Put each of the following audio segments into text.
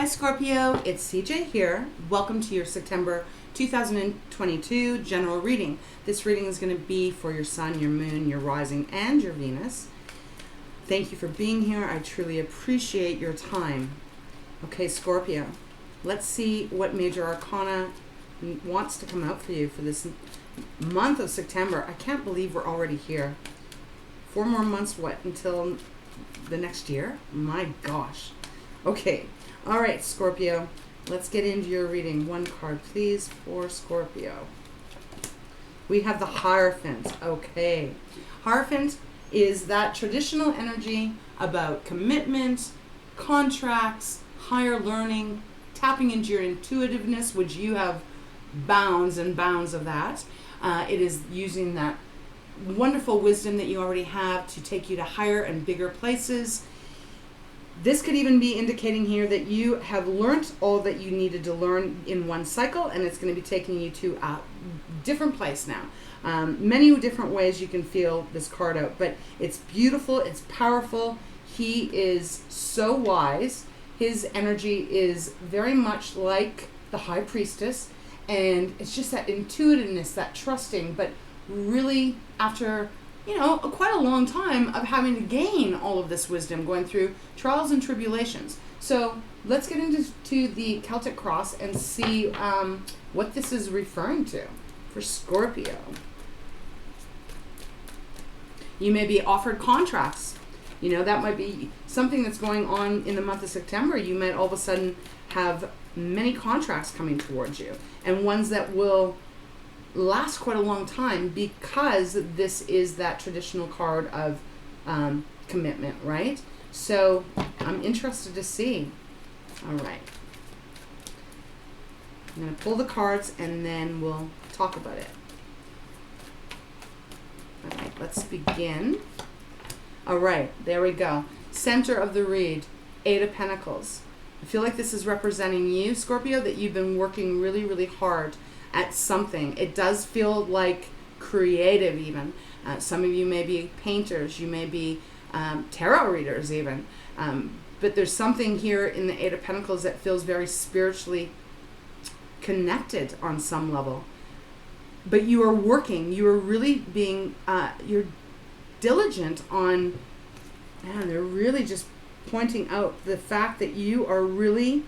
Hi Scorpio, it's CJ here. Welcome to your September 2022 general reading. This reading is going to be for your sun, your moon, your rising, and your Venus. Thank you for being here. I truly appreciate your time. Okay, Scorpio, let's see what major arcana wants to come out for you for this month of September. I can't believe we're already here. 4 more months, what, until the next year? My gosh. Okay. All right, Scorpio, let's get into your reading. One card, please, for Scorpio. We have the Hierophant. Okay. Hierophant is that traditional energy about commitment, contracts, higher learning, tapping into your intuitiveness, which you have bounds and bounds of that. It is using that wonderful wisdom that you already have to take you to higher and bigger places. This could even be indicating here that you have learned all that you needed to learn in one cycle, and it's going to be taking you to a different place now. Many different ways you can feel this card out, but it's beautiful, it's powerful. He is so wise. His energy is very much like the High Priestess, and it's just that intuitiveness, that trusting, but really after quite a long time of having to gain all of this wisdom, going through trials and tribulations. So let's get into the Celtic cross and see what this is referring to for Scorpio. You may be offered contracts. That might be something that's going on in the month of September. You might all of a sudden have many contracts coming towards you, and ones that will last quite a long time, because this is that traditional card of commitment, right? So I'm interested to see. All right. I'm going to pull the cards and then we'll talk about it. All right, let's begin. All right, there we go. Center of the read, 8 of Pentacles. I feel like this is representing you, Scorpio, that you've been working really, really hard at something. It does feel like creative even. Some of you may be painters, you may be tarot readers even. But there's something here in the 8 of Pentacles that feels very spiritually connected on some level. But you are working, you are really being, you're diligent on, man, they're really just pointing out the fact that you are really,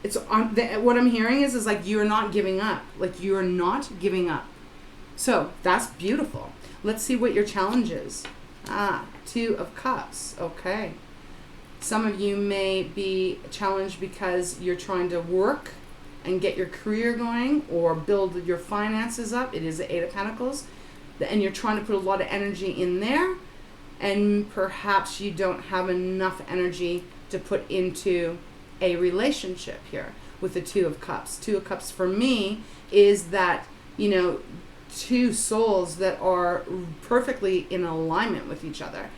it's on what I'm hearing is like you're not giving up. Like you're not giving up. So that's beautiful. Let's see what your challenge is. 2 of Cups. Okay. Some of you may be challenged because you're trying to work and get your career going or build your finances up. It is the 8 of Pentacles. And you're trying to put a lot of energy in there. And perhaps you don't have enough energy to put into a relationship here with the 2 of Cups. 2 of Cups for me is that, 2 souls that are perfectly in alignment with each other.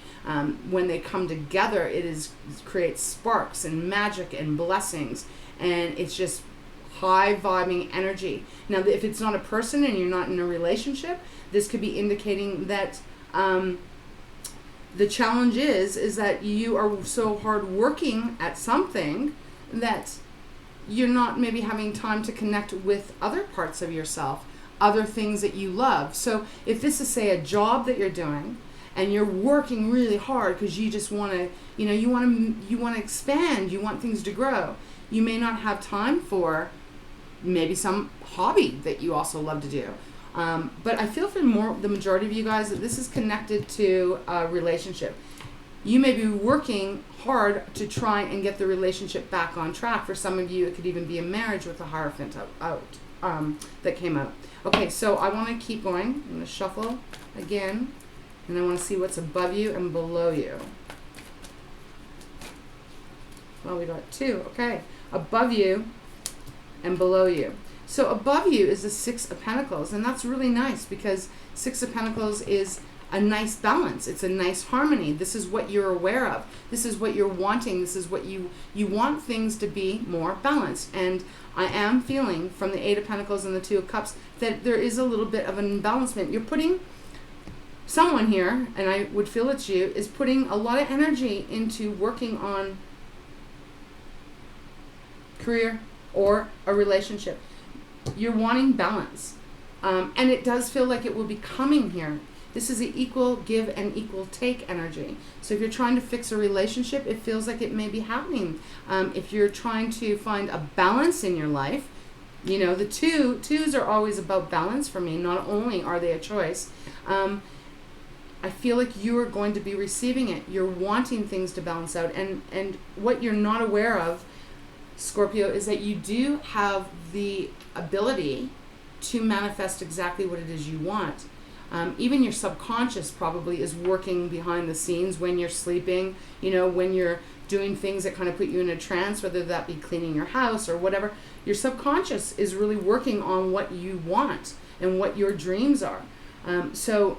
When they come together, it creates sparks and magic and blessings, and it's just high vibing energy. Now, if it's not a person and you're not in a relationship, this could be indicating that the challenge is that you are so hard working at something that you're not maybe having time to connect with other parts of yourself, other things that you love. So if this is, say, a job that you're doing and you're working really hard because you just want to, you want to expand, you want things to grow, you may not have time for maybe some hobby that you also love to do. But I feel for the majority of you guys that this is connected to a relationship. You may be working hard to try and get the relationship back on track. For some of you, it could even be a marriage with a Hierophant that came out. Okay, so I want to keep going. I'm going to shuffle again, and I want to see what's above you and below you. Well, we got 2. Okay, above you and below you. So above you is the 6 of Pentacles, and that's really nice because 6 of Pentacles is a nice balance. It's a nice harmony. This is what you're aware of. This is what you're wanting. This is what you want things to be more balanced. And I am feeling from the 8 of Pentacles and the 2 of Cups that there is a little bit of an imbalancement. You're putting someone here, and I would feel it's you, is putting a lot of energy into working on career, or a relationship. You're wanting balance. And it does feel like it will be coming here. This is an equal give and equal take energy. So if you're trying to fix a relationship, it feels like it may be happening. If you're trying to find a balance in your life, you know, the twos are always about balance for me. Not only are they a choice, I feel like you are going to be receiving it. You're wanting things to balance out. And what you're not aware of, Scorpio, is that you do have the ability to manifest exactly what it is you want. Even your subconscious probably is working behind the scenes when you're sleeping, you know, when you're doing things that kind of put you in a trance, whether that be cleaning your house or whatever. Your subconscious is really working on what you want and what your dreams are. So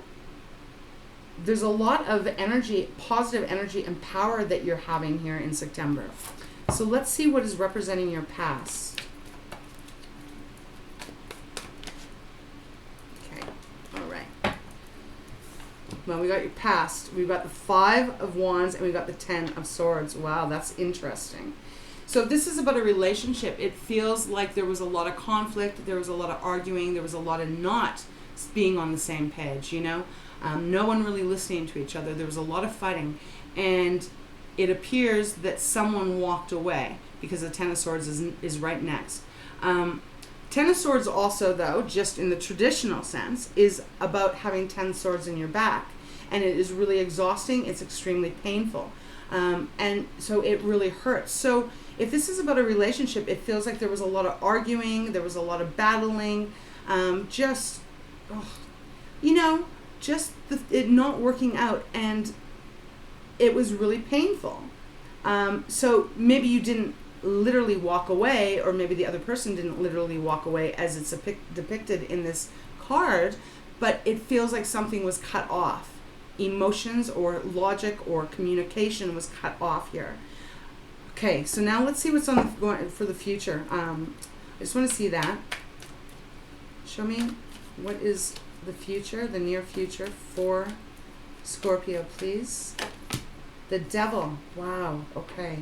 there's a lot of energy, positive energy and power that you're having here in September. So let's see what is representing your past. Okay, all right. Well, we got your past. We've got the 5 of Wands and we've got the 10 of Swords. Wow, that's interesting. So if this is about a relationship, it feels like there was a lot of conflict, there was a lot of arguing, there was a lot of not being on the same page, you know? No one really listening to each other. There was a lot of fighting. And it appears that someone walked away because the 10 of Swords is right next. 10 of Swords also, though, just in the traditional sense, is about having 10 swords in your back. And it is really exhausting. It's extremely painful. And so it really hurts. So if this is about a relationship, it feels like there was a lot of arguing. There was a lot of battling. It not working out. And it was really painful. So maybe you didn't literally walk away, or maybe the other person didn't literally walk away as it's depicted in this card, but it feels like something was cut off. Emotions or logic or communication was cut off here. Okay, so now let's see what's on going for the future. I just want to see that. Show me what is the future, the near future for Scorpio, please. The Devil. Wow, okay.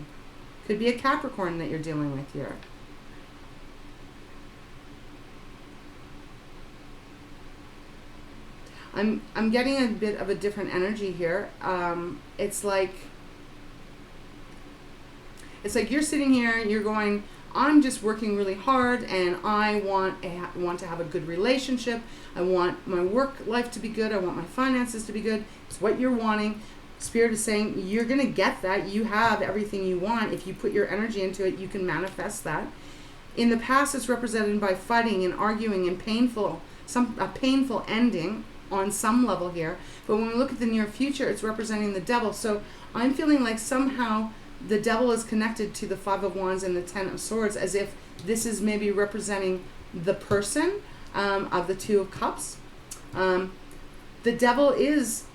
Could be a Capricorn that you're dealing with here. I'm getting a bit of a different energy here. It's like you're sitting here, you're going, I'm just working really hard and I want to have a good relationship. I want my work life to be good. I want my finances to be good. It's what you're wanting. Spirit is saying you're going to get that. You have everything you want. If you put your energy into it, you can manifest that. In the past, it's represented by fighting and arguing and a painful ending on some level here. But when we look at the near future, it's representing the Devil. So I'm feeling like somehow the Devil is connected to the 5 of Wands and the 10 of Swords, as if this is maybe representing the person of the 2 of Cups. The Devil is...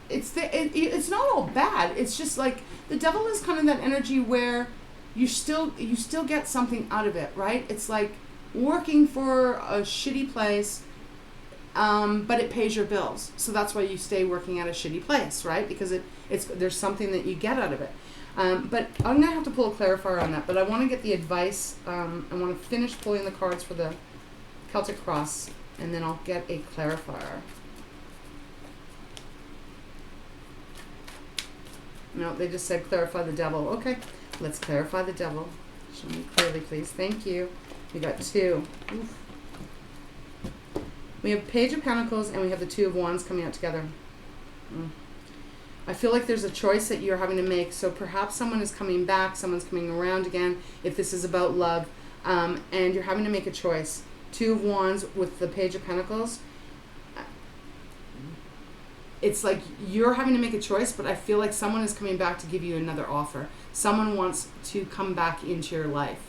It's not all bad. It's just like the Devil is kind of that energy where you still get something out of it, right? It's like working for a shitty place, but it pays your bills. So that's why you stay working at a shitty place, right? Because there's something that you get out of it. But I'm gonna have to pull a clarifier on that. But I want to get the advice. I want to finish pulling the cards for the Celtic Cross, and then I'll get a clarifier. No, they just said clarify the Devil. Okay, let's clarify the Devil. Show me clearly, please. Thank you. We got 2. Oof. We have Page of Pentacles and we have the 2 of Wands coming out together. I feel like there's a choice that you're having to make. So perhaps someone is coming back, someone's coming around again, if this is about love, and you're having to make a choice. 2 of Wands with the Page of Pentacles. It's like you're having to make a choice, but I feel like someone is coming back to give you another offer. Someone wants to come back into your life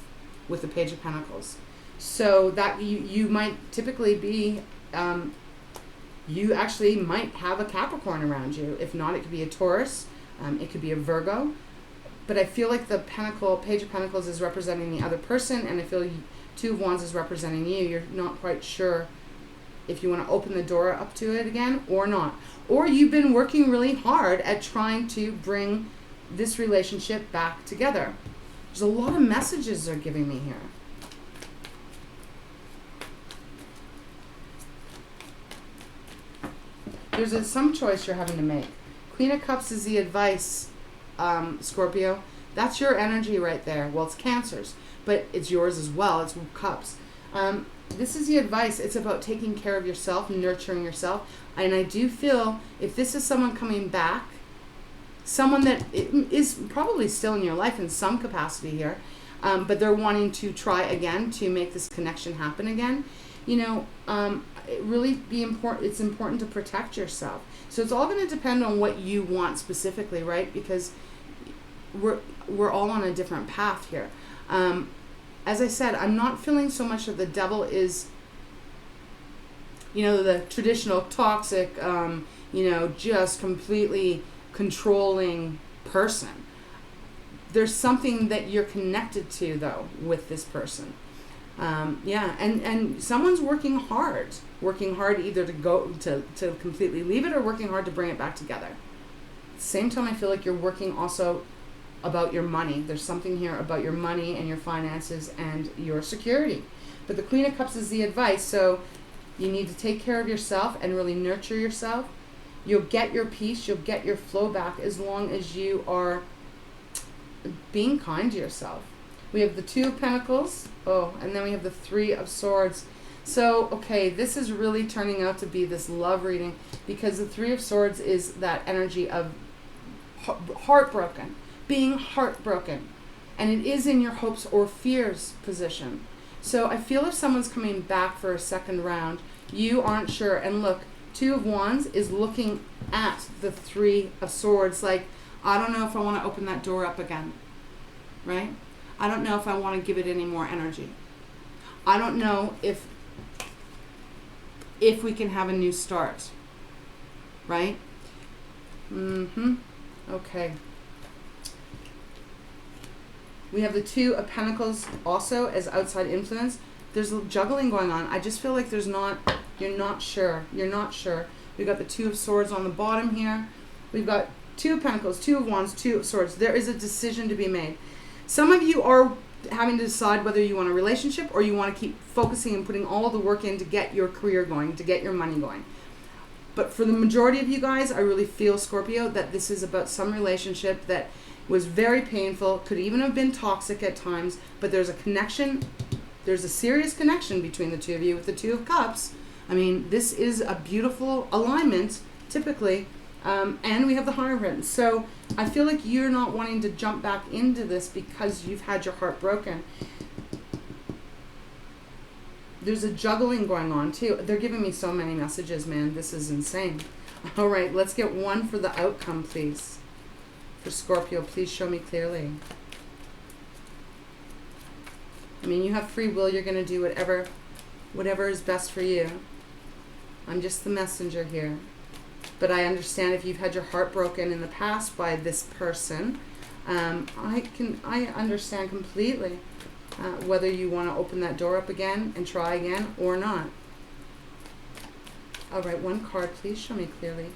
with the Page of Pentacles. So that you might typically be, you actually might have a Capricorn around you. If not, it could be a Taurus. It could be a Virgo. But I feel like the Page of Pentacles is representing the other person, and I feel 2 of Wands is representing you. You're not quite sure if you want to open the door up to it again or not. Or you've been working really hard at trying to bring this relationship back together. There's a lot of messages they're giving me here. There's some choice you're having to make. Queen of Cups is the advice, Scorpio. That's your energy right there. Well, it's Cancer's, but it's yours as well. It's Cups. This is the advice. It's about taking care of yourself, nurturing yourself. And I do feel if this is someone coming back, someone that is probably still in your life in some capacity here, but they're wanting to try again to make this connection happen again, you know, it really be important. It's important to protect yourself. So it's all going to depend on what you want specifically, right? Because we're all on a different path here. As I said, I'm not feeling so much that the devil is, you know, the traditional toxic, you know, just completely controlling person. There's something that you're connected to, though, with this person. Yeah, and someone's working hard either to go to completely leave it or working hard to bring it back together. At the same time, I feel like you're working also about your money. There's something here about your money and your finances and your security. But the Queen of Cups is the advice, so you need to take care of yourself and really nurture yourself. You'll get your peace, you'll get your flow back as long as you are being kind to yourself. We have the Two of Pentacles, and then we have the Three of Swords. So, okay, this is really turning out to be this love reading because the Three of Swords is that energy of heartbroken, being heartbroken, and it is in your hopes or fears position. So I feel if someone's coming back for a second round, you aren't sure. And look, Two of Wands is looking at the Three of Swords like, I don't know if I want to open that door up again, right? I don't know if I want to give it any more energy. I don't know if we can have a new start, right? Okay. We have the Two of Pentacles also as outside influence. There's a juggling going on. I just feel like you're not sure. We've got the Two of Swords on the bottom here. We've got Two of Pentacles, Two of Wands, Two of Swords. There is a decision to be made. Some of you are having to decide whether you want a relationship or you want to keep focusing and putting all the work in to get your career going, to get your money going. But for the majority of you guys, I really feel, Scorpio, that this is about some relationship that was very painful, could even have been toxic at times, but there's a connection, there's a serious connection between the two of you with the Two of Cups. I mean, this is a beautiful alignment, typically, and we have the Hierophant. So I feel like you're not wanting to jump back into this because you've had your heart broken. There's a juggling going on, too. They're giving me so many messages, man. This is insane. All right, let's get one for the outcome, please. For Scorpio, please show me clearly. I mean, you have free will. You're going to do whatever is best for you. I'm just the messenger here. But I understand if you've had your heart broken in the past by this person, I understand completely whether you want to open that door up again and try again or not. All right, one card, please show me clearly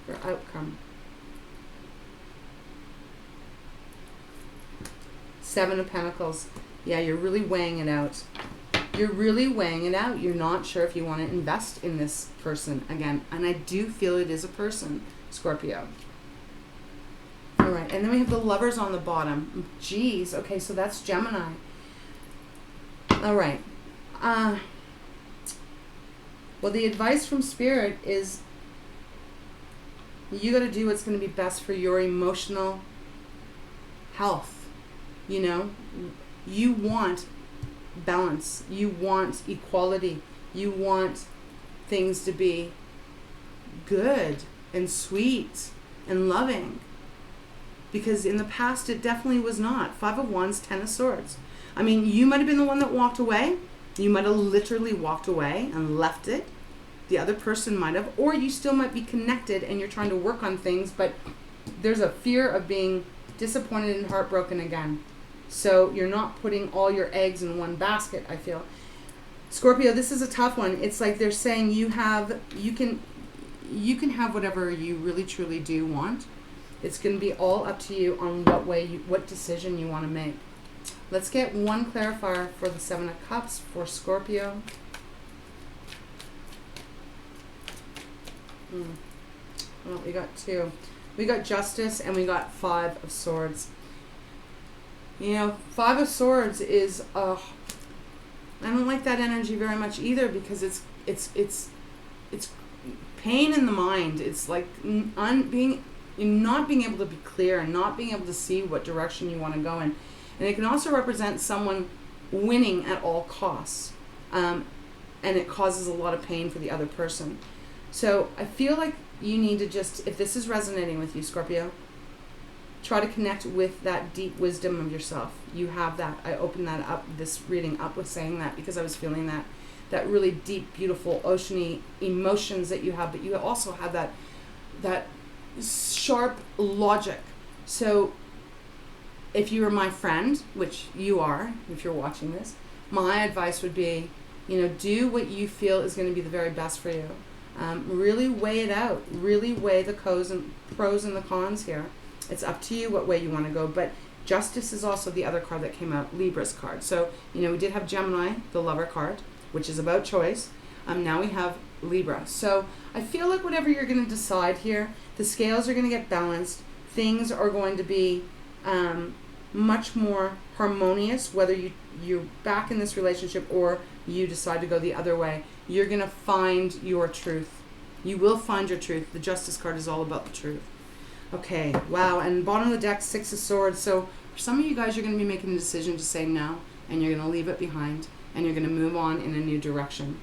for outcome. Seven of Pentacles. Yeah, you're really weighing it out. You're really weighing it out. You're not sure if you want to invest in this person again. And I do feel it is a person, Scorpio. All right, and then we have the Lovers on the bottom. Jeez, okay, so that's Gemini. All right. Well, the advice from Spirit is you got to do what's going to be best for your emotional health. You know, you want balance. You want equality. You want things to be good and sweet and loving. Because in the past, it definitely was not. Five of Wands, Ten of Swords. I mean, you might have been the one that walked away. You might have literally walked away and left it. The other person might have. Or you still might be connected and you're trying to work on things, but there's a fear of being disappointed and heartbroken again. So you're not putting all your eggs in one basket, I feel. Scorpio, this is a tough one. It's like they're saying you can have whatever you really truly do want. It's going to be all up to you on what decision you want to make. Let's get one clarifier for the Seven of Cups for Scorpio. Well, we got two. We got Justice and we got Five of Swords. You know, Five of Swords is I don't like that energy very much either, because it's pain in the mind. It's like not being able to be clear and not being able to see what direction you want to go in. And it can also represent someone winning at all costs, and it causes a lot of pain for the other person. So I feel like you need to just, if this is resonating with you, Scorpio, try to connect with that deep wisdom of yourself. You have that. I opened that up, this reading up with saying that, because I was feeling that really deep, beautiful, oceany emotions that you have, but you also have that sharp logic. So if you were my friend, which you are, if you're watching this, my advice would be, do what you feel is going to be the very best for you. Really weigh it out. Really weigh the pros and the cons here. It's up to you what way you want to go. But Justice is also the other card that came out, Libra's card. So, we did have Gemini, the Lover card, which is about choice. Now we have Libra. So I feel like whatever you're going to decide here, the scales are going to get balanced. Things are going to be much more harmonious, whether you're back in this relationship or you decide to go the other way. You're going to find your truth. You will find your truth. The Justice card is all about the truth. Okay, wow. And bottom of the deck, Six of Swords. So for some of you guys, you're going to be making a decision to say no, and you're going to leave it behind, and you're going to move on in a new direction,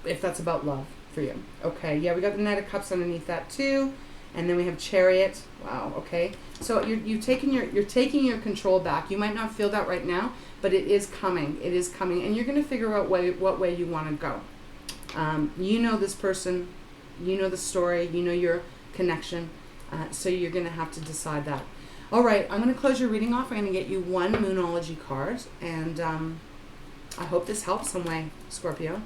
if that's about love for you. Okay, yeah, we got the Knight of Cups underneath that too. And then we have Chariot. Wow, okay. So you're taking your control back. You might not feel that right now, but it is coming. It is coming. And you're going to figure out what way you want to go. You know this person. You know the story. You know your connection. So you're going to have to decide that. All right, I'm going to close your reading off. I'm going to get you one Moonology card. And I hope this helps some way, Scorpio.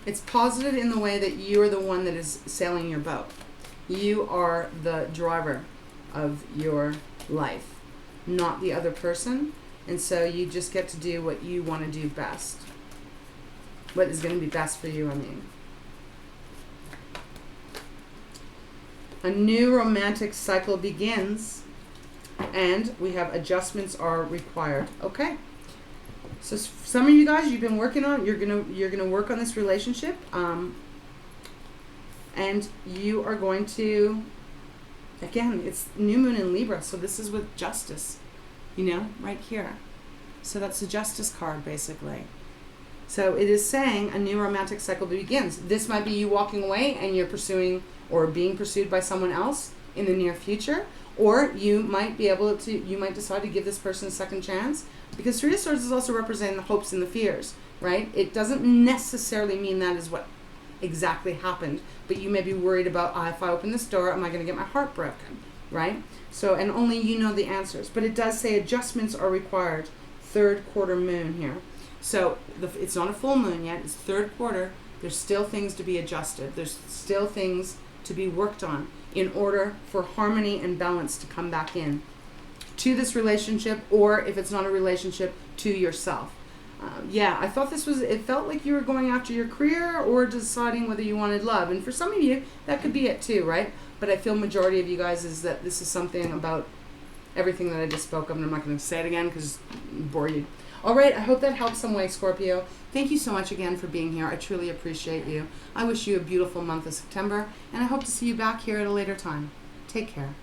It's positive in the way that you're the one that is sailing your boat. You are the driver of your life, not the other person. And so you just get to do what you want to do best. What is going to be best for you, I mean. A new romantic cycle begins, and we have adjustments are required. Okay. So some of you guys, you've been working on, you're gonna work on this relationship, and you are going to, again, it's new moon in Libra, so this is with Justice, right here. So that's the Justice card, basically. So it is saying a new romantic cycle begins. This might be you walking away and you're pursuing or being pursued by someone else in the near future, or you might decide to give this person a second chance. Because Three of Swords is also representing the hopes and the fears, right? It doesn't necessarily mean that is what exactly happened, but you may be worried about, if I open this door, am I going to get my heart broken, right? So, and only you know the answers. But it does say adjustments are required. Third quarter moon here. So it's not a full moon yet. It's third quarter. There's still things to be adjusted. There's still things to be worked on in order for harmony and balance to come back in to this relationship, or if it's not a relationship, to yourself. I thought it felt like you were going after your career or deciding whether you wanted love. And for some of you, that could be it too, right? But I feel majority of you guys is that this is something about everything that I just spoke of, and I'm not going to say it again because bore you. All right, I hope that helps some way, Scorpio. Thank you so much again for being here. I truly appreciate you. I wish you a beautiful month of September, and I hope to see you back here at a later time. Take care.